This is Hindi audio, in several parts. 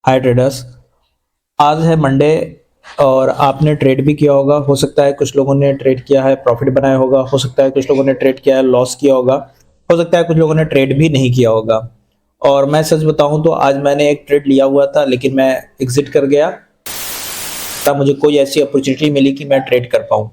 हाय ट्रेडर्स, आज है मंडे और आपने ट्रेड भी किया होगा। हो सकता है कुछ लोगों ने ट्रेड किया है प्रॉफिट बनाया होगा, हो सकता है कुछ लोगों ने ट्रेड किया है लॉस किया होगा, हो सकता है कुछ लोगों ने ट्रेड भी नहीं किया होगा। और मैं सच बताऊं तो आज मैंने एक ट्रेड लिया हुआ था लेकिन मैं एग्जिट कर गया। तब मुझे कोई ऐसी अपॉर्चुनिटी मिली कि मैं ट्रेड कर पाऊं।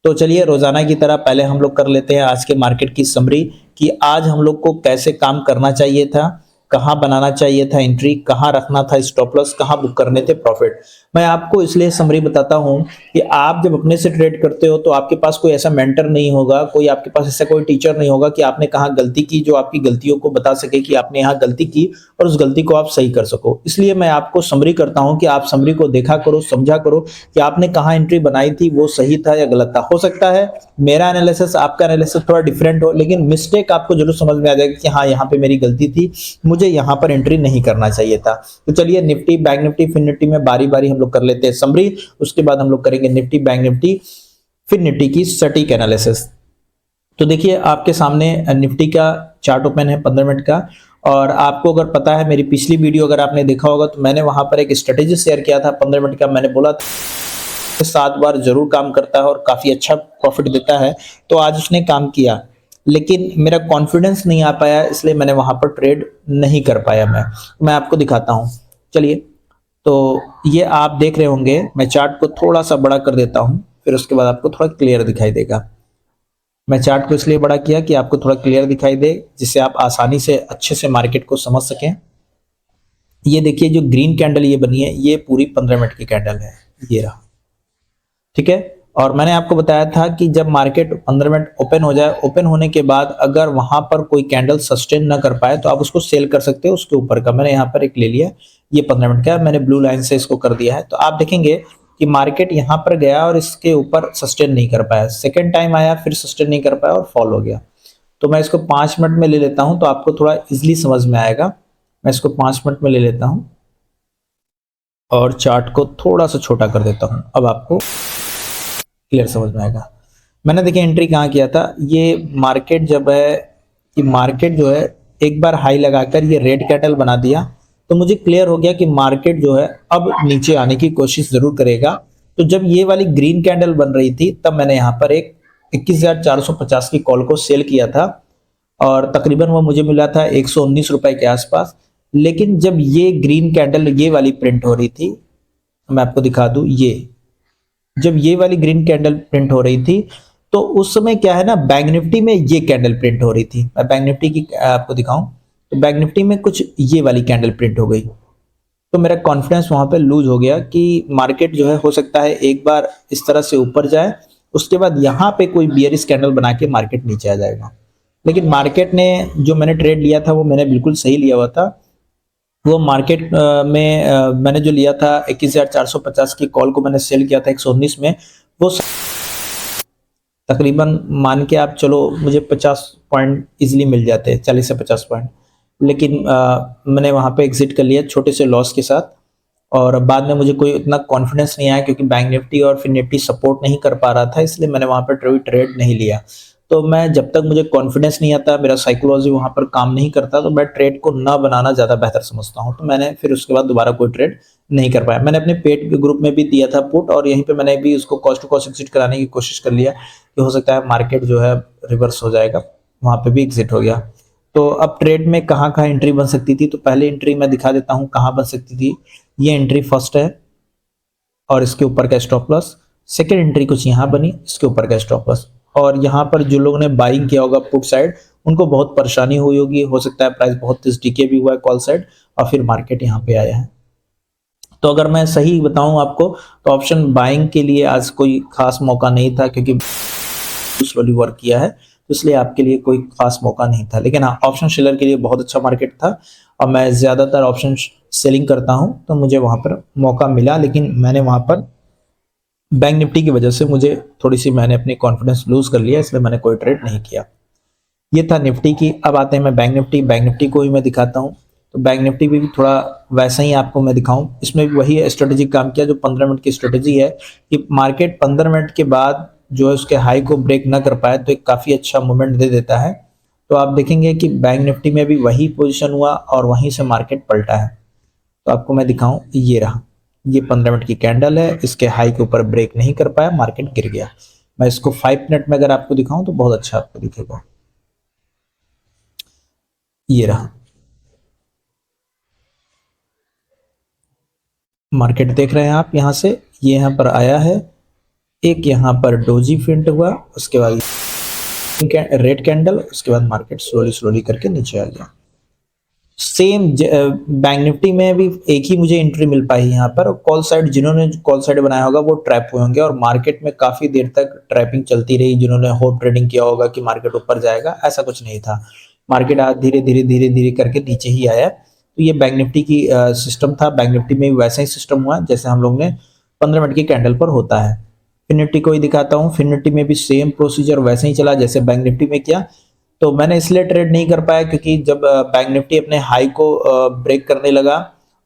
तो चलिए रोजाना की तरह पहले हम लोग कर लेते हैं आज के मार्केट की समरी कि आज हम लोग को कैसे काम करना चाहिए था, कहां बनाना चाहिए था एंट्री, कहां रखना था स्टॉप लॉस, कहां बुक करने थे प्रॉफिट। मैं आपको इसलिए समरी बताता हूं कि आप जब अपने से ट्रेड करते हो तो आपके पास कोई ऐसा मेंटर नहीं होगा, कोई आपके पास ऐसा कोई टीचर नहीं होगा कि आपने कहां गलती की जो आपकी गलतियों को बता सके कि आपने यहां गलती की और उस गलती को आप सही कर सको। इसलिए मैं आपको समरी करता हूं कि आप समरी को देखा करो, समझा करो कि आपने कहां एंट्री बनाई थी, वो सही था या गलत था। हो सकता है मेरा एनालिसिस आपका एनालिसिस थोड़ा डिफरेंट हो, लेकिन मिस्टेक आपको जरूर समझ में आ जाएगा कि हाँ यहाँ पे मेरी गलती थी, मुझे यहाँ पर एंट्री नहीं करना चाहिए था। तो चलिए निफ्टी बैंक निफ्टी फिर निफ्टी में बारी बारी हम लोग कर लेते हैं समरी, उसके बाद हम लोग करेंगे निफ्टी बैंक निफ्टी फिर निफ्टी की सटीक एनालिसिस। तो देखिए आपके सामने निफ्टी का चार्ट ओपन है 15 मिनट का। और आपको अगर पता है मेरी पिछली वीडियो अगर आपने देखा होगा तो मैंने वहां पर एक स्ट्रेटेजी शेयर किया था 15 मिनट का। मैंने बोला था 7 बार जरूर काम करता है और काफी अच्छा प्रॉफिट देता है। तो आज उसने काम किया लेकिन मेरा कॉन्फिडेंस नहीं आ पाया, इसलिए मैंने वहां पर ट्रेड नहीं कर पाया। मैं आपको दिखाता हूं। चलिए, तो ये आप देख रहे होंगे, मैं चार्ट को थोड़ा सा बड़ा कर देता हूं, फिर उसके बाद आपको थोड़ा क्लियर दिखाई देगा। मैं चार्ट को इसलिए बड़ा किया कि आपको थोड़ा क्लियर दिखाई दे, जिससे आप आसानी से अच्छे से मार्केट को समझ सकें। ये देखिए जो ग्रीन कैंडल ये बनी है, ये पूरी 15 मिनट की कैंडल है, ये रहा। ठीक है। और मैंने आपको बताया था कि जब मार्केट 15 मिनट ओपन हो जाए, ओपन होने के बाद अगर वहां पर कोई कैंडल सस्टेन ना कर पाए तो आप उसको सेल कर सकते हो उसके ऊपर का। मैंने यहाँ पर एक ले लिया, ये 15 मिनट का, मैंने ब्लू लाइन से इसको कर दिया है। तो आप देखेंगे कि मार्केट यहाँ पर गया और इसके ऊपर सस्टेन नहीं कर पाया, सेकेंड टाइम आया फिर सस्टेन नहीं कर पाया और फॉल हो गया। तो मैं इसको 5 मिनट में ले लेता हूं तो आपको थोड़ा इजिली समझ में आएगा। मैं इसको 5 मिनट में ले लेता हूं और चार्ट को थोड़ा सा छोटा कर देता हूं, अब आपको क्लियर समझ में आएगा। मैंने देखिए एंट्री कहाँ किया था, ये मार्केट जब है कि मार्केट जो है एक बार हाई लगाकर ये रेड कैंडल बना दिया, तो मुझे क्लियर हो गया कि मार्केट जो है अब नीचे आने की कोशिश जरूर करेगा। तो जब ये वाली ग्रीन कैंडल बन रही थी तब मैंने यहाँ पर एक 21,450 की कॉल को सेल किया था और तकरीबन वो मुझे मिला था 119 रुपए के आसपास। लेकिन जब ये ग्रीन कैंडल ये वाली प्रिंट हो रही थी, मैं आपको दिखा दूं, ये जब ये वाली ग्रीन कैंडल प्रिंट हो रही थी तो उस समय क्या है ना, बैंक निफ्टी में ये कैंडल प्रिंट हो रही थी। मैं बैंक निफ्टी की आपको दिखाऊं तो बैंक निफ्टी में कुछ ये वाली कैंडल प्रिंट हो गई। तो मेरा कॉन्फिडेंस वहां पे लूज हो गया कि मार्केट जो है हो सकता है एक बार इस तरह से ऊपर जाए, उसके बाद यहाँ पे कोई बियरिश कैंडल बना के मार्केट नीचे आ जाएगा। लेकिन मार्केट ने, जो मैंने ट्रेड लिया था वो मैंने बिल्कुल सही लिया हुआ था। वो मार्केट में मैंने जो लिया था 21,450 की कॉल को मैंने सेल किया था 119 में। वो तकरीबन मान के आप चलो मुझे 50 पॉइंट इजीली मिल जाते हैं, 40 से 50 पॉइंट। लेकिन मैंने वहां पे एग्जिट कर लिया छोटे से लॉस के साथ। और बाद में मुझे कोई इतना कॉन्फिडेंस नहीं आया क्योंकि बैंक निफ्टी और फिर निफ्टी सपोर्ट नहीं कर पा रहा था, इसलिए मैंने वहां पर ट्रेड नहीं लिया। तो मैं जब तक मुझे कॉन्फिडेंस नहीं आता, मेरा साइकोलॉजी वहां पर काम नहीं करता, तो मैं ट्रेड को ना बनाना ज्यादा बेहतर समझता हूं। तो मैंने फिर उसके बाद दोबारा कोई ट्रेड नहीं कर पाया। मैंने अपने पेड ग्रुप में भी दिया था पुट, और यहीं पे मैंने भी उसको कॉस्ट टू कॉस्ट एग्जिट कराने की कोशिश कर लिया कि हो सकता है मार्केट जो है रिवर्स हो जाएगा, वहां पे भी एग्जिट हो गया। तो अब ट्रेड में कहाँ कहाँ एंट्री बन सकती थी, तो पहले एंट्री मैं दिखा देता हूँ कहाँ बन सकती थी। ये एंट्री फर्स्ट है और इसके ऊपर का स्टॉप लॉस। सेकेंड एंट्री कुछ यहाँ बनी, इसके ऊपर का स्टॉप लॉस। और यहाँ पर जो लोगों ने बाइंग किया होगा पुट साइड, उनको बहुत परेशानी हुई होगी, हो सकता है प्राइस बहुत तेज डीके भी हुआ है कॉल साइड और फिर मार्केट यहाँ पे आया है। तो अगर मैं सही बताऊं आपको तो ऑप्शन बाइंग के लिए आज कोई खास मौका नहीं था क्योंकि स्लोली वर्क किया है, तो इसलिए आपके लिए कोई खास मौका नहीं था। लेकिन हाँ, ऑप्शन सेलर के लिए बहुत अच्छा मार्केट था और मैं ज्यादातर ऑप्शन सेलिंग करता हूं तो मुझे वहां पर मौका मिला। लेकिन मैंने वहां पर बैंक निफ्टी की वजह से मुझे थोड़ी सी, मैंने अपनी कॉन्फिडेंस लूज कर लिया, इसलिए मैंने कोई ट्रेड नहीं किया। ये था निफ्टी की। अब आते हैं मैं बैंक निफ्टी। बैंक निफ्टी को ही मैं दिखाता हूँ। तो बैंक निफ्टी भी थोड़ा वैसा ही आपको मैं दिखाऊं, इसमें भी वही स्ट्रेटेजी काम किया जो 15 मिनट की स्ट्रेटेजी है कि मार्केट 15 मिनट के बाद जो है उसके हाई को ब्रेक ना कर पाए तो एक काफी अच्छा मूवमेंट दे देता है। तो आप देखेंगे कि बैंक निफ्टी में भी वही पोजीशन हुआ और वहीं से मार्केट पलटा है। तो आपको मैं दिखाऊं, ये रहा, ये 15 मिनट की कैंडल है, इसके हाई के ऊपर ब्रेक नहीं कर पाया, मार्केट गिर गया। मैं इसको 5 मिनट में अगर आपको दिखाऊं तो बहुत अच्छा आपको दिखेगा। ये रहा मार्केट, देख रहे हैं आप, यहां से ये यहां पर आया है, एक यहां पर डोजी प्रिंट हुआ, उसके बाद रेड कैंडल, उसके बाद मार्केट स्लोली स्लोली करके नीचे आ गया। सेम बैंक निफ्टी में भी एक ही मुझे एंट्री मिल पाई यहाँ पर। कॉल साइड, जिन्होंने कॉल साइड बनाया होगा वो ट्रैप हुए होंगे, और मार्केट में काफी देर तक ट्रैपिंग चलती रही। जिन्होंने होप ट्रेडिंग किया होगा कि मार्केट ऊपर जाएगा, ऐसा कुछ नहीं था। मार्केट आज धीरे धीरे धीरे धीरे करके नीचे ही आया। तो ये बैंक निफ्टी की सिस्टम था। बैंक निफ्टी में भी वैसा ही सिस्टम हुआ जैसे हम लोग ने 15 मिनट की कैंडल पर होता है। फिन निफ्टी को ही दिखाता हूँ। फिन निफ्टी में भी सेम प्रोसीजर वैसे ही चला जैसे बैंक निफ्टी में किया। तो मैंने इसलिए ट्रेड नहीं कर पाया क्योंकि जब बैंक निफ्टी अपने हाई को ब्रेक करने लगा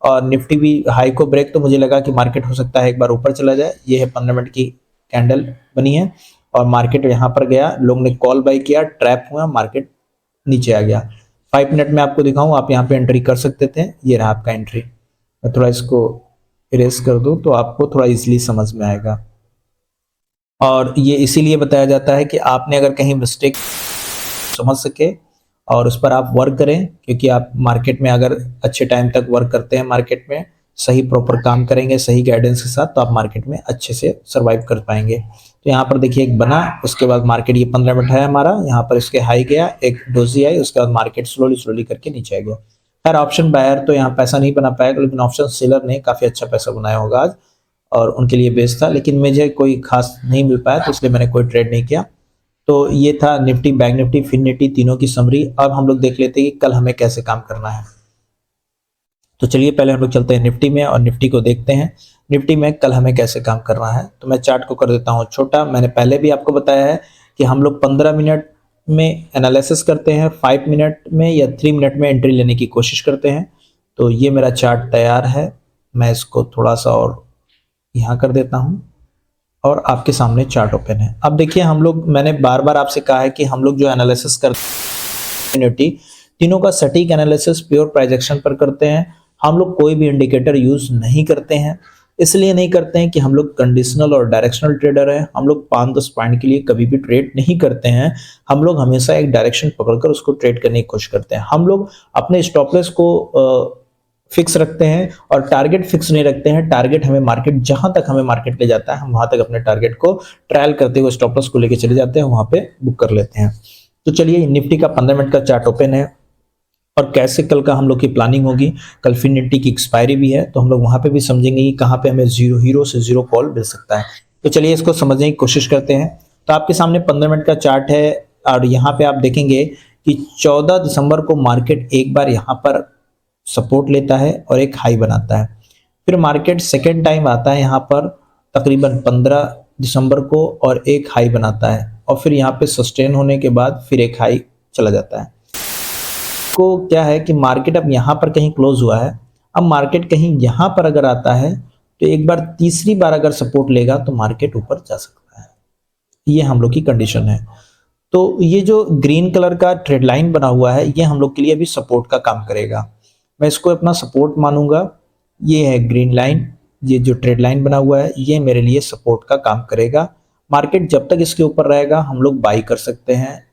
और निफ्टी भी हाई को ब्रेक, तो मुझे लगा कि मार्केट हो सकता है एक बार ऊपर चला जाए। ये है 15 मिनट की कैंडल बनी है और मार्केट यहाँ पर गया, लोग ने कॉल बाय किया, ट्रैप हुआ, मार्केट नीचे आ गया। 5 मिनट में आपको दिखाऊं, आप यहाँ पे एंट्री कर सकते थे। ये रहा आपका एंट्री। मैं थोड़ा इसको इरेज कर दूं तो आपको थोड़ा इजीली समझ में आएगा। और ये इसीलिए बताया जाता है कि आपने अगर कहीं मिस्टेक समझ सके और उस पर आप वर्क करें, क्योंकि आप मार्केट में अगर अच्छे टाइम तक वर्क करते हैं, मार्केट में सही प्रॉपर काम करेंगे सही गाइडेंस के साथ, तो आप मार्केट में अच्छे से सरवाइव कर पाएंगे। तो यहाँ पर देखिए एक बना, उसके बाद मार्केट, ये 15 मिनट है हमारा, यहाँ पर इसके हाई गया, एक डोजी आई, उसके बाद मार्केट स्लोली स्लोली करके नीचे आ गया। खैर ऑप्शन बायर तो यहाँ पैसा नहीं बना पाएगा, लेकिन ऑप्शन सेलर ने काफी अच्छा पैसा बनाया होगा आज, और उनके लिए बेस्ट था। लेकिन मुझे कोई खास नहीं मिल पाया, तो इसलिए मैंने कोई ट्रेड नहीं किया। तो ये था Nifty, bank Nifty, fin Nifty तीनों की समरी। अब हम लोग देख लेते हैं कि कल हमें कैसे काम करना है। तो चलिए पहले हम लोग चलते हैं निफ्टी में और निफ्टी को देखते हैं निफ्टी में कल हमें कैसे काम करना है। तो मैं चार्ट को कर देता हूं छोटा। मैंने पहले भी आपको बताया है कि हम लोग 15 मिनट में एनालिसिस करते हैं, 5 मिनट में या 3 मिनट में एंट्री लेने की कोशिश करते हैं। तो ये मेरा चार्ट तैयार है। मैं इसको थोड़ा सा और यहाँ कर देता हूँ और आपके सामने चार्ट ओपन है। अब देखिए हम लोग, मैंने बार बार आपसे कहा है कि हम लोग जो एनालिसिस करते हैं निफ्टी, तीनों का सटीक एनालिसिस प्योर प्राइस एक्शन पर करते हैं। हम लोग कोई भी इंडिकेटर यूज नहीं करते हैं। इसलिए नहीं करते हैं कि हम लोग कंडीशनल और डायरेक्शनल ट्रेडर हैं। हम लोग 5-10 पॉइंट के लिए कभी भी ट्रेड नहीं करते हैं। हम लोग हमेशा एक डायरेक्शन पकड़कर उसको ट्रेड करने की कोशिश करते हैं। हम लोग अपने स्टॉप लॉस को फिक्स रखते हैं और टारगेट फिक्स नहीं रखते हैं। टारगेट हमें मार्केट, जहां तक हमें मार्केट ले जाता है, हम वहां तक अपने टारगेट को ट्रायल करते हुए स्टॉप लॉस को लेके चले जाते हैं, वहां पे बुक कर लेते हैं। तो चलिए निफ्टी का 15 मिनट का चार्ट ओपन है और कैसे कल का हम लोग की प्लानिंग होगी। कल फिन निफ्टी की एक्सपायरी भी है, तो हम लोग वहां पे भी समझेंगे कि कहाँ पे हमें जीरो हीरो से जीरो कॉल मिल सकता है। तो चलिए इसको समझने की कोशिश करते हैं। तो आपके सामने 15 मिनट का चार्ट है और यहाँ पे आप देखेंगे कि 14 दिसंबर को मार्केट एक बार यहाँ पर सपोर्ट लेता है और एक हाई बनाता है। फिर मार्केट सेकेंड टाइम आता है यहाँ पर तकरीबन 15 दिसंबर को और एक हाई बनाता है, और फिर यहाँ पे सस्टेन होने के बाद फिर एक हाई चला जाता है। को क्या है कि मार्केट अब यहाँ पर कहीं क्लोज हुआ है। अब मार्केट कहीं यहाँ पर अगर आता है तो एक बार, तीसरी बार अगर सपोर्ट लेगा तो मार्केट ऊपर जा सकता है। ये हम लोग की कंडीशन है। तो ये जो ग्रीन कलर का ट्रेड लाइन बना हुआ है, ये हम लोग के लिए अभी सपोर्ट का काम करेगा। मैं इसको अपना सपोर्ट मानूंगा। ये है ग्रीन लाइन, ये जो ट्रेड लाइन बना हुआ है ये मेरे लिए सपोर्ट का काम करेगा। मार्केट जब तक इसके ऊपर रहेगा हम लोग बाई कर सकते हैं।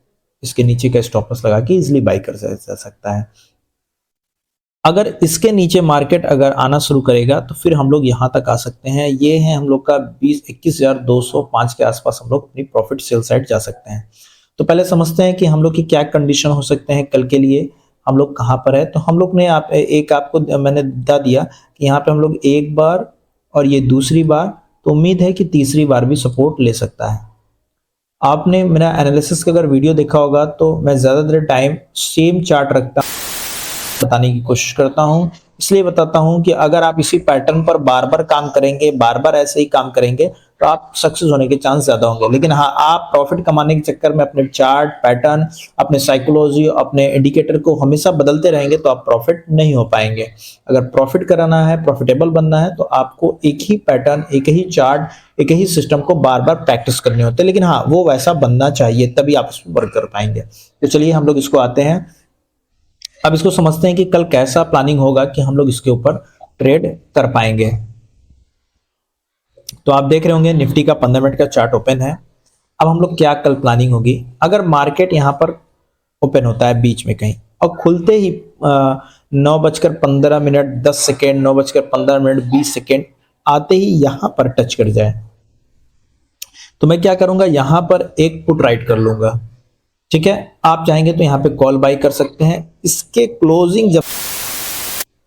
इसके नीचे का स्टॉप लॉस लगा के इजिली बाई कर जा सकता है। अगर इसके नीचे मार्केट अगर आना शुरू करेगा तो फिर हम लोग यहाँ तक आ सकते हैं। ये है हम लोग का 21,205 के आसपास हम लोग अपनी प्रॉफिट सेल साइड जा सकते हैं। तो पहले समझते हैं कि हम लोग की क्या कंडीशन हो सकते हैं कल के लिए, हम लोग कहाँ पर है। तो हम लोग ने आपको मैंने बता दिया कि यहाँ पे हम लोग एक बार और ये दूसरी बार, तो उम्मीद है कि तीसरी बार भी सपोर्ट ले सकता है। आपने मेरा एनालिसिस का अगर वीडियो देखा होगा तो मैं ज़्यादातर टाइम सेम चार्ट रखता बताने की कोशिश करता हूं। इसलिए बताता हूं कि अगर आप इसी पैटर्न पर बार बार काम करेंगे, बार बार ऐसे ही काम करेंगे, तो आप सक्सेस होने के चांस ज्यादा होंगे। लेकिन हाँ, आप प्रॉफिट कमाने के चक्कर में अपने चार्ट पैटर्न, अपने साइकोलॉजी, अपने इंडिकेटर को हमेशा बदलते रहेंगे तो आप प्रॉफिट नहीं हो पाएंगे। अगर प्रॉफिट कराना है, प्रॉफिटेबल बनना है, तो आपको एक ही पैटर्न, एक ही चार्ट, एक ही सिस्टम को बार बार प्रैक्टिस करने होते हैं। लेकिन हाँ, वो वैसा बनना चाहिए, तभी आप उसमें वर्क कर पाएंगे। तो चलिए हम लोग इसको आते हैं। अब इसको समझते हैं कि कल कैसा प्लानिंग होगा कि हम लोग इसके ऊपर ट्रेड कर पाएंगे। तो आप देख रहे होंगे निफ्टी का 15 मिनट का चार्ट ओपन है। अब हम लोग क्या कल प्लानिंग होगी, अगर मार्केट यहां पर ओपन होता है बीच में कहीं और खुलते ही 9:15 10 सेकेंड 9:15 20 सेकेंड आते ही यहां पर टच कर जाए, तो मैं क्या करूंगा, यहां पर एक पुट राइट कर लूंगा। ठीक है, आप चाहेंगे तो यहां पे कॉल बाई कर सकते हैं। इसके क्लोजिंग जब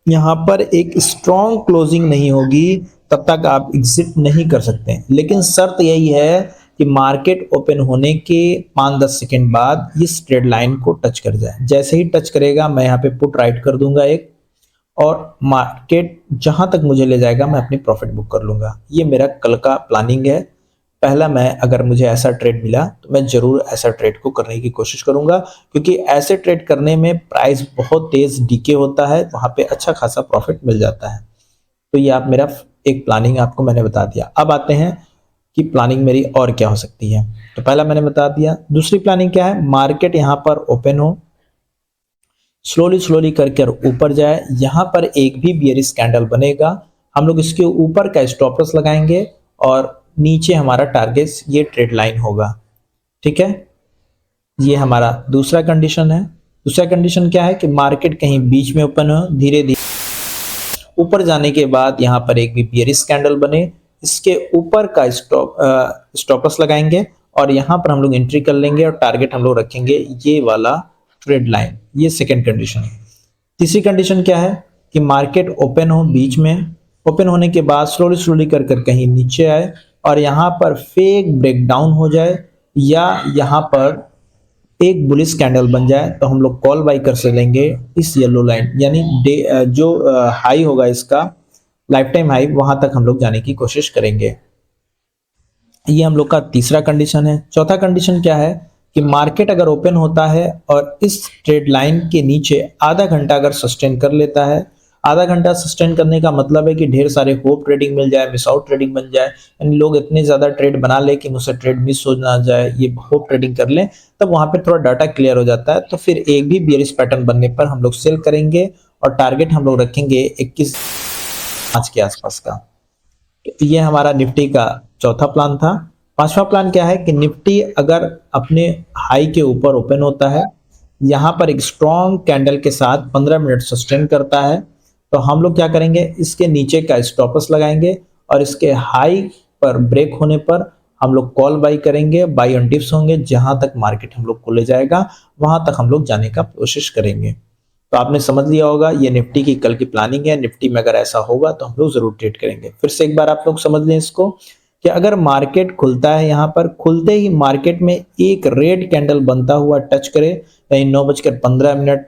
यहां पर एक स्ट्रॉन्ग क्लोजिंग नहीं होगी तब तक आप एग्जिट नहीं कर सकते, लेकिन शर्त यही है कि मार्केट ओपन होने के 5-10 सेकेंड बाद इस ट्रेड लाइन को टच कर जाए। जैसे ही टच करेगा मैं यहाँ पे पुट राइट कर दूंगा एक, और मार्केट जहां तक मुझे ले जाएगा मैं अपनी प्रॉफिट बुक कर लूंगा। ये मेरा कल का प्लानिंग है। पहला, मैं अगर मुझे ऐसा ट्रेड मिला तो मैं जरूर ऐसा ट्रेड को करने की कोशिश करूंगा, क्योंकि ऐसे ट्रेड करने में प्राइस बहुत तेज डीके होता है, वहां पे अच्छा खासा प्रॉफिट मिल जाता है। तो ये आप मेरा एक प्लानिंग आपको मैंने बता दिया। अब आते हैं कि प्लानिंग मेरी और क्या हो सकती है। तो पहला मैंने बता दिया। दूसरी प्लानिंग क्या है, मार्केट यहां पर ओपन हो, स्लोली स्लोली करके ऊपर जाए, यहां पर एक भी बियरिश कैंडल बनेगा, हम लोग इसके ऊपर का स्टॉप लॉस लगाएंगे और नीचे हमारा टारगेट ये ट्रेड लाइन होगा। ठीक है, ये हमारा दूसरा कंडीशन है। दूसरा कंडीशन क्या है कि मार्केट कहीं बीच में ओपन हो, धीरे धीरे ऊपर जाने के बाद यहां पर एक भी बियरिश कैंडल बने, इसके ऊपर का स्टॉप लॉस लगाएंगे और यहां पर हम लोग एंट्री कर लेंगे और टारगेट हम लोग रखेंगे ये वाला ट्रेड लाइन। ये सेकंड कंडीशन है। तीसरी कंडीशन क्या है कि मार्केट ओपन हो, बीच में ओपन होने के बाद स्लोली स्लोली कर कर कहीं नीचे आए और यहां पर फेक ब्रेकडाउन हो जाए या यहां पर एक बुलिश कैंडल बन जाए, तो हम लोग कॉल बाई कर से लेंगे इस येलो लाइन, यानी जो हाई होगा इसका लाइफ टाइम हाई, वहां तक हम लोग जाने की कोशिश करेंगे। ये हम लोग का तीसरा कंडीशन है। चौथा कंडीशन क्या है कि मार्केट अगर ओपन होता है और इस ट्रेड लाइन के नीचे आधा घंटा अगर सस्टेन कर लेता है, आधा घंटा सस्टेन करने का मतलब है कि ढेर सारे होप ट्रेडिंग मिल जाए, मिस आउट ट्रेडिंग बन जाए, यानी लोग इतने ज्यादा ट्रेड बना ले कि मुझसे ट्रेड मिस हो ना जाए, ये होप ट्रेडिंग कर ले, तब वहां पे थोड़ा डाटा क्लियर हो जाता है। तो फिर एक भी बियरिश पैटर्न बनने पर हम लोग सेल करेंगे और टारगेट हम लोग रखेंगे 21.5 के आसपास का। तो ये हमारा निफ्टी का चौथा प्लान था। पांचवा प्लान क्या है कि निफ्टी अगर अपने हाई के ऊपर ओपन होता है, यहां पर एक स्ट्रॉन्ग कैंडल के साथ 15 मिनट सस्टेन करता है, तो हम लोग क्या करेंगे, इसके नीचे का स्टॉप लॉस लगाएंगे और इसके हाई पर ब्रेक होने पर हम लोग कॉल बाई करेंगे, बाई ऑन डिप्स होंगे, जहां तक मार्केट हम लोग को ले जाएगा वहां तक हम लोग जाने का कोशिश करेंगे। तो आपने समझ लिया होगा ये निफ्टी की कल की प्लानिंग है। निफ्टी में अगर ऐसा होगा तो हम लोग जरूर ट्रेड करेंगे। फिर से एक बार आप लोग समझ लें इसको कि अगर मार्केट खुलता है, यहां पर खुलते ही मार्केट में एक रेड कैंडल बनता हुआ टच करे, यानी 9:15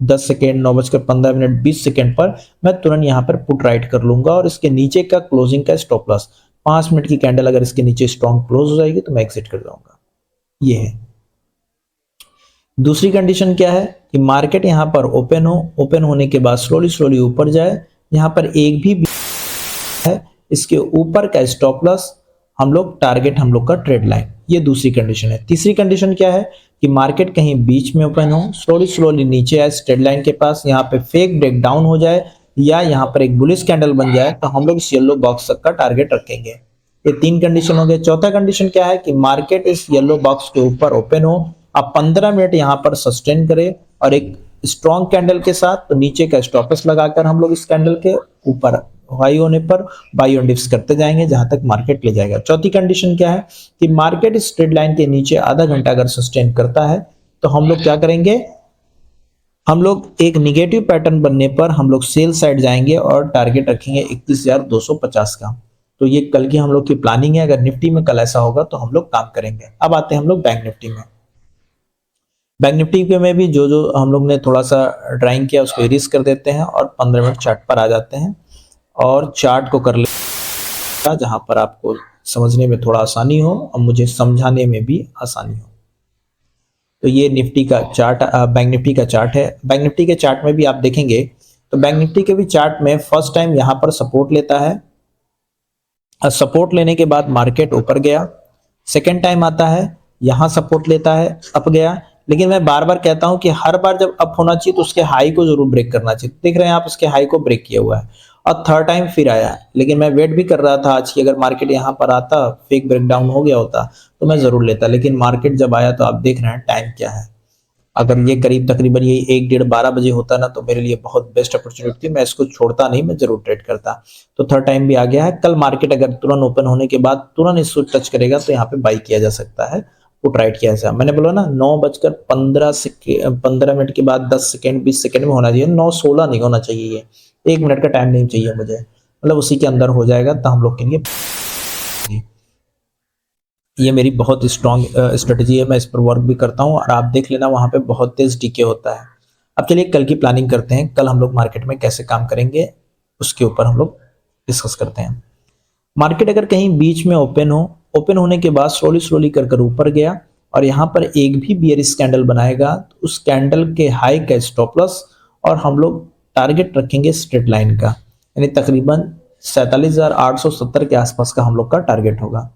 10 सेकेंड 9:15 20 सेकेंड पर मैं तुरंत यहां पर पुट राइट कर लूंगा और इसके नीचे का क्लोजिंग का स्टॉप लॉस 5 मिनट की कैंडल अगर इसके नीचे स्ट्रॉन्ग क्लोज हो जाएगी तो मैं एग्जिट कर जाऊंगा। ये है। दूसरी कंडीशन क्या है कि मार्केट यहां पर ओपन हो, ओपन होने के बाद स्लोली स्लोली ऊपर जाए, यहां पर एक भी है, इसके ऊपर का स्टॉप लॉस हम लोग टारगेट हम लोग का ट्रेड लाइन। ये दूसरी कंडीशन है। तीसरी कंडीशन क्या है कि मार्केट कहीं बीच में ओपन हो, स्लोली स्लोली नीचे आए ट्रेड लाइन के पास, यहाँ पे फेक ब्रेकडाउन हो जाए या यहाँ पर एक बुलिश कैंडल बन जाए, तो हम लोग इस येलो बॉक्स तक का टारगेट रखेंगे। ये तीन कंडीशन हो गए। चौथा कंडीशन क्या है कि मार्केट इस येलो बॉक्स के ऊपर ओपन हो, आप 15 मिनट यहाँ पर सस्टेन करें और एक स्ट्रॉन्ग कैंडल के साथ, तो नीचे का स्टॉप लॉस लगाकर हम लोग इस कैंडल के ऊपर हाई होने पर बाई ऑन डिप्स करते जाएंगे जहां तक मार्केट ले जाएगा। चौथी कंडीशन क्या है कि मार्केट इस ट्रेड लाइन के नीचे आधा घंटा अगर सस्टेन करता है, तो हम लोग क्या करेंगे, हम लोग एक निगेटिव पैटर्न बनने पर हम लोग सेल साइड जाएंगे और टारगेट रखेंगे 31,250 का। तो ये कल की हम लोग की प्लानिंग है। अगर निफ्टी में कल ऐसा होगा तो हम लोग काम करेंगे। अब आते हैं हम लोग बैंक निफ्टी में। बैंक निफ्टी के में भी जो जो हम लोग ने थोड़ा सा ड्राइंग किया उसको इरेज कर देते हैं और 15 मिनट चार्ट पर आ जाते हैं और चार्ट को कर लेगा जहां पर आपको समझने में थोड़ा आसानी हो और मुझे समझाने में भी आसानी हो। तो ये निफ्टी का चार्ट, बैंक निफ्टी का चार्ट है। बैंक निफ्टी के चार्ट में भी आप देखेंगे तो बैंक निफ्टी के भी चार्ट में फर्स्ट टाइम यहां पर सपोर्ट लेता है, सपोर्ट लेने के बाद मार्केट ऊपर गया, सेकेंड टाइम आता है यहां सपोर्ट लेता है, अप गया। लेकिन मैं बार बार कहता हूं कि हर बार जब अप होना चाहिए तो उसके हाई को जरूर ब्रेक करना चाहिए। देख रहे हैं आप, उसके हाई को ब्रेक किया हुआ है और थर्ड टाइम फिर आया, लेकिन मैं वेट भी कर रहा था आज की अगर मार्केट यहाँ पर आता, फेक ब्रेकडाउन हो गया होता तो मैं जरूर लेता, लेकिन मार्केट जब आया तो आप देख रहे हैं टाइम क्या है। अगर ये करीब तकरीबन ये 1 डेढ़ 12 बजे होता ना तो मेरे लिए बहुत बेस्ट अपॉर्चुनिटी थी, मैं इसको छोड़ता नहीं, मैं जरूर ट्रेड करता। तो थर्ड टाइम भी आ गया है। कल मार्केट अगर तुरंत ओपन होने के बाद तुरंत इसको टच करेगा तो यहाँ पे बाई किया जा सकता है, पुट राइट किया जा। मैंने बोला ना 9:15 मिनट के बाद 10 सेकेंड 20 सेकेंड में होना चाहिए, 9:16 नहीं होना चाहिए, ये 1 मिनट का टाइम नहीं चाहिए मुझे, मतलब उसी के अंदर हो जाएगा तो हम लोग के लिए ये मेरी बहुत स्ट्रॉन्ग स्ट्रेटजी है, मैं इस पर वर्क भी करता हूँ और आप देख लेना वहां पे बहुत तेज डीके होता है। अब चलिए कल की प्लानिंग करते हैं, कल हम लोग मार्केट में कैसे काम करेंगे उसके ऊपर हम लोग डिस्कस करते हैं। मार्केट अगर कहीं बीच में ओपन हो, ओपन होने के बाद स्लोली स्लोली कर कर ऊपर गया और यहाँ पर एक भी बियरिश कैंडल बनाएगा तो उस कैंडल के हाई का स्टॉप लॉस और हम लोग टारगेट रखेंगे स्ट्रेट लाइन का, यानी तकरीबन 47,870 के आसपास का हम लोग का टारगेट होगा।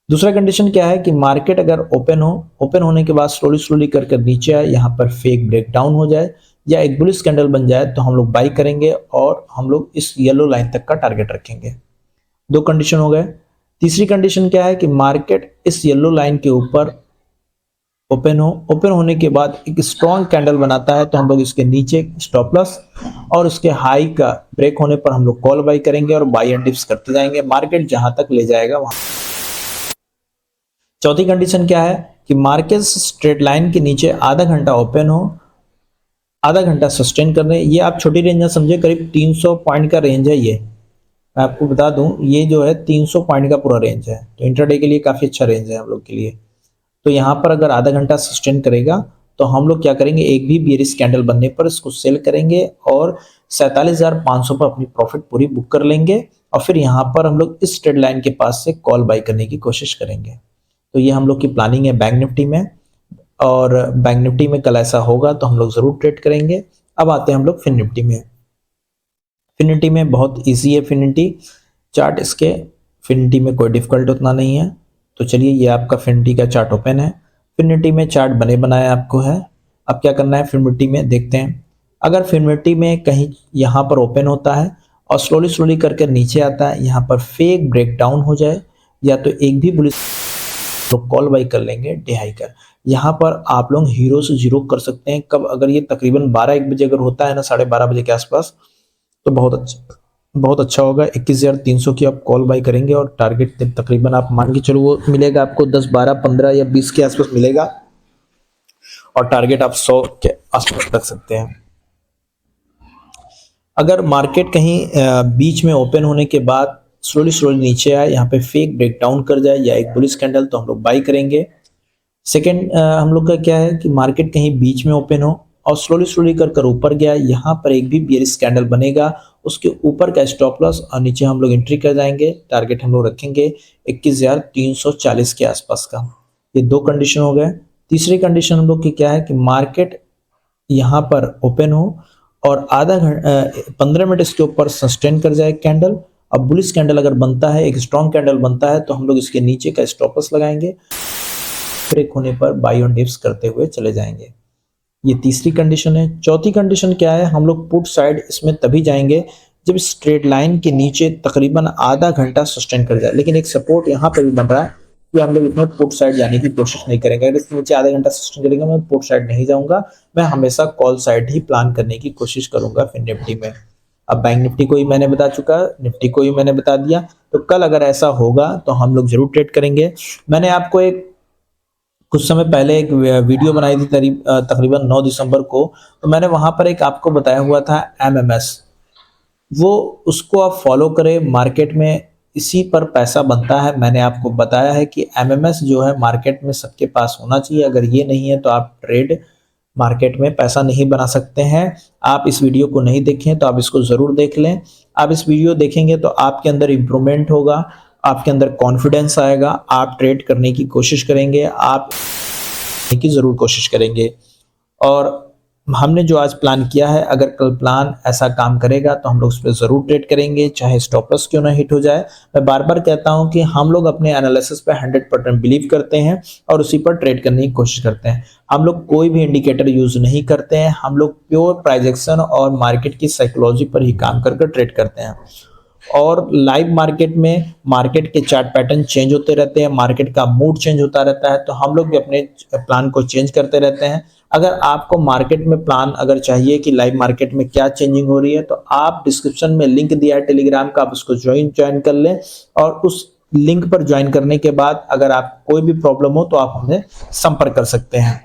दूसरा कंडीशन क्या है कि मार्केट अगर ओपन हो, ओपन होने के बाद स्लोली स्लोली करके नीचे आए, यहाँ पर फेक ब्रेकडाउन हो जाए या एक बुलिश कैंडल बन जाए तो हम लोग बाई करेंगे और हम लोग इस येलो लाइन तक का टारगेट रखेंगे। दो कंडीशन हो गए। तीसरी कंडीशन क्या है कि मार्केट इस येलो लाइन के ऊपर ओपन हो, ओपन होने के बाद एक स्ट्रॉन्ग कैंडल बनाता है तो हम लोग इसके नीचे स्टॉप लॉस और उसके हाई का ब्रेक होने पर हम लोग कॉल बाई करेंगे और बाई एंड डिप्स करते जाएंगे, मार्केट जहां तक ले जाएगा वहां। चौथी कंडीशन क्या है कि मार्केट स्ट्रेट लाइन के नीचे आधा घंटा ओपन हो, आधा घंटा सस्टेन कर रहे हैं। ये आप छोटी रेंज ना समझे, करीब 300 पॉइंट का रेंज है ये, मैं आपको बता दूं ये जो है 300 पॉइंट का पूरा रेंज है, तो इंट्राडे के लिए काफी अच्छा रेंज है हम लोग के लिए। तो यहाँ पर अगर आधा घंटा सस्टेन करेगा तो हम लोग क्या करेंगे, एक भी बियरिश कैंडल बनने पर इसको सेल करेंगे और 47,500 पर अपनी प्रॉफिट पूरी बुक कर लेंगे और फिर यहाँ पर हम लोग इस ट्रेड लाइन के पास से कॉल बाई करने की कोशिश करेंगे। तो ये हम लोग की प्लानिंग है बैंक निफ्टी में, और बैंक निफ्टी में कल ऐसा होगा तो हम लोग जरूर ट्रेड करेंगे। अब आते हैं हम लोग फिन निफ्टी में। फिन निफ्टी में बहुत इजी है, फिन निफ्टी चार्ट इसके, फिन निफ्टी में कोई डिफिकल्ट उतना नहीं है। तो चलिए ये आपका फिन निफ्टी का चार्ट ओपन है, फिन निफ्टी में चार्ट बने बनाए आपको है। अब क्या करना है, फिन निफ्टी में देखते हैं। अगर फिन निफ्टी में कहीं यहाँ पर ओपन होता है और स्लोली स्लोली करके नीचे आता है, यहाँ पर फेक ब्रेकडाउन हो जाए या तो एक भी बुलिश लोग कॉल बाई कर लेंगे डे हाई कर। यहाँ पर आप लोग हीरो से जीरो कर सकते हैं कब, अगर ये तकरीबन 12-1 बजे अगर होता है ना, 12:30 बजे के आसपास, तो बहुत अच्छा होगा। 21,300 की आप कॉल बाई करेंगे और टारगेट तकरीबन आप मान के चलो वो मिलेगा आपको 10 12 15 या 20 के आसपास मिलेगा और टारगेट आप 100 के आसपास रख सकते हैं। अगर मार्केट कहीं बीच में ओपन होने के बाद स्लोली स्लोली नीचे आए, यहाँ पे फेक ब्रेकडाउन कर जाए या एक बुलिश कैंडल, तो हम लोग बाई करेंगे। सेकेंड हम लोग का क्या है कि मार्केट कहीं बीच में ओपन हो और स्लोली स्लोली कर कर ऊपर गया, यहाँ पर एक भी बियरिश कैंडल बनेगा, उसके ऊपर का स्टॉप लॉस और नीचे हम लोग एंट्री कर जाएंगे। टारगेट हम लोग रखेंगे 21,340 के आसपास का। ये दो कंडीशन हो गए। तीसरी कंडीशन हम लोग की क्या है कि मार्केट यहाँ पर ओपन हो और आधा घंटा 15 मिनट इसके ऊपर सस्टेन कर जाए कैंडल। अब बुलिश कैंडल अगर बनता है, एक स्ट्रॉन्ग कैंडल बनता है, तो हम लोग इसके नीचे का स्टॉप लॉस लगाएंगे, ब्रेक होने पर बाई ऑन डिप्स करते हुए चले जाएंगे। ये तीसरी कंडीशन है। चौथी कंडीशन क्या है, हम लोग पुट साइड इसमें तभी जाएंगे जब स्ट्रेट लाइन के नीचे तकरीबन आधा घंटा सस्टेन कर जाए, लेकिन एक सपोर्ट यहाँ पर भी बन रहा है कि हम लोग इसमें पुट साइड जाने की कोशिश नहीं करेंगे। अगर इसके नीचे आधा घंटा सस्टेन करेंगे मैं पुट साइड नहीं जाऊंगा, मैं हमेशा कॉल साइड ही प्लान करने की कोशिश करूंगा फिन निफ्टी में। अब बैंक निफ्टी को ही मैंने बता चुका, निफ्टी को ही मैंने बता दिया, तो कल अगर ऐसा होगा तो हम लोग जरूर ट्रेड करेंगे। मैंने आपको एक कुछ समय पहले एक वीडियो बनाई थी तकरीबन 9 दिसंबर को, तो मैंने वहां पर एक आपको बताया हुआ था एमएमएस, वो उसको आप फॉलो करें, मार्केट में इसी पर पैसा बनता है। मैंने आपको बताया है कि एमएमएस जो है मार्केट में सबके पास होना चाहिए, अगर ये नहीं है तो आप ट्रेड मार्केट में पैसा नहीं बना सकते हैं। आप इस वीडियो को नहीं देखें तो आप इसको जरूर देख लें। आप इस वीडियो देखेंगे तो आपके अंदर इंप्रूवमेंट होगा, आपके अंदर कॉन्फिडेंस आएगा, आप ट्रेड करने की कोशिश करेंगे, आप की जरूर कोशिश करेंगे। और हमने जो आज प्लान किया है, अगर कल प्लान ऐसा काम करेगा तो हम लोग उस पे ज़रूर ट्रेड करेंगे, चाहे स्टॉप लॉस क्यों ना हिट हो जाए। मैं बार-बार कहता हूँ कि हम लोग अपने एनालिसिस पे 100% बिलीव करते हैं और उसी पर ट्रेड करने की कोशिश करते हैं। हम लोग कोई भी इंडिकेटर यूज़ नहीं करते हैं, हम लोग प्योर प्राइजेक्शन और मार्केट की साइकोलॉजी पर ही काम कर ट्रेड करते हैं। और लाइव मार्केट में मार्केट के चार्ट पैटर्न चेंज होते रहते हैं, मार्केट का मूड चेंज होता रहता है, तो हम लोग भी अपने प्लान को चेंज करते रहते हैं। अगर आपको मार्केट में प्लान अगर चाहिए कि लाइव मार्केट में क्या चेंजिंग हो रही है, तो आप डिस्क्रिप्शन में लिंक दिया है टेलीग्राम का, आप उसको ज्वाइन कर लें और उस लिंक पर ज्वाइन करने के बाद अगर आप कोई भी प्रॉब्लम हो तो आप हमें संपर्क कर सकते हैं।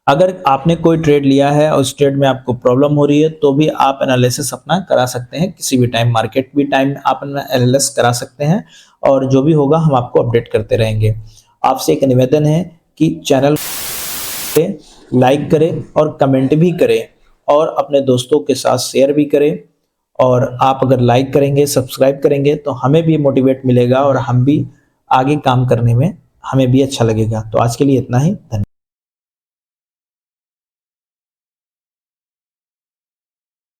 अगर आपने कोई ट्रेड लिया है और उस ट्रेड में आपको प्रॉब्लम हो रही है तो भी आप एनालिसिस अपना करा सकते हैं, किसी भी टाइम मार्केट भी टाइम आप अपना एनालिसिस करा सकते हैं और जो भी होगा हम आपको अपडेट करते रहेंगे। आपसे एक निवेदन है कि चैनल पे लाइक करें और कमेंट भी करें और अपने दोस्तों के साथ शेयर भी करें। और आप अगर लाइक करेंगे, सब्सक्राइब करेंगे तो हमें भी मोटिवेट मिलेगा और हम भी आगे काम करने में हमें भी अच्छा लगेगा। तो आज के लिए इतना ही। धन्यवाद।